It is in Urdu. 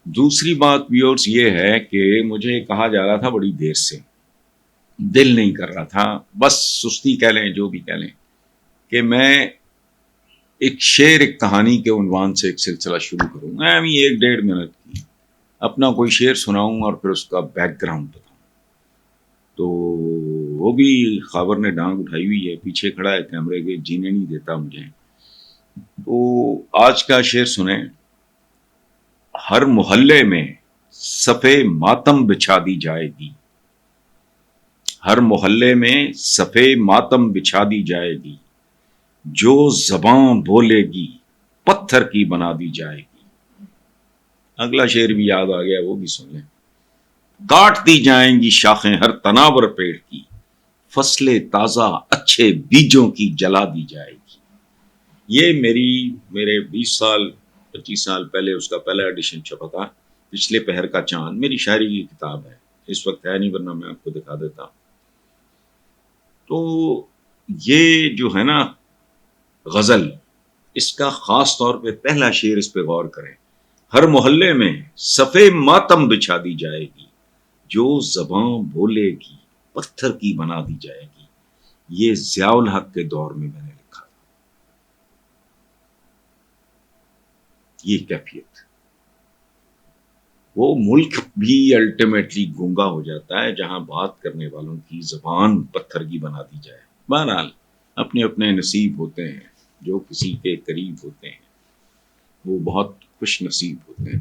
دوسری بات ویورز یہ ہے کہ مجھے کہا جا رہا تھا بڑی دیر سے، دل نہیں کر رہا تھا، بس سستی کہہ لیں جو بھی کہہ لیں، کہ میں ایک شعر ایک کہانی کے عنوان سے ایک سلسلہ شروع کروں. میں ابھی 1-1.5 منٹ کی اپنا کوئی شعر سناؤں اور پھر اس کا بیک گراؤنڈ بتاؤں. تو وہ بھی خاور نے ڈانگ اٹھائی ہوئی ہے، پیچھے کھڑا ہے کیمرے کے، جینے نہیں دیتا مجھے. تو آج کا شعر سنیں. ہر محلے میں صفے ماتم بچھا دی جائے گی، ہر محلے میں صفے ماتم بچھا دی جائے گی، جو زباں بولے گی پتھر کی بنا دی جائے گی. اگلا شعر بھی یاد آ گیا، وہ بھی سن لیں. کاٹ دی جائیں گی شاخیں ہر تناور پیڑ کی، فصلیں تازہ اچھے بیجوں کی جلا دی جائے گی. یہ میرے 20-25 سال پہلے اس کا پہلا ایڈیشن چھپا تھا، پچھلے پہر کا چاند. میری شاعری کی کتاب ہے، اس وقت ہے نہیں ورنہ میں آپ کو دکھا دیتا. تو یہ جو ہے نا غزل، اس کا خاص طور پہ پہلا شعر، اس پہ غور کریں. ہر محلے میں صفے ماتم بچھا دی جائے گی، جو زباں بولے گی پتھر کی بنا دی جائے گی. یہ ضیاء الحق کے دور میں نے لکھا تھا. یہ کیفیت، وہ ملک بھی الٹیمیٹلی گونگا ہو جاتا ہے جہاں بات کرنے والوں کی زبان پتھر کی بنا دی جائے. بہرحال اپنے اپنے نصیب ہوتے ہیں، جو کسی کے قریب ہوتے ہیں وہ بہت خوش نصیب ہوتے ہیں.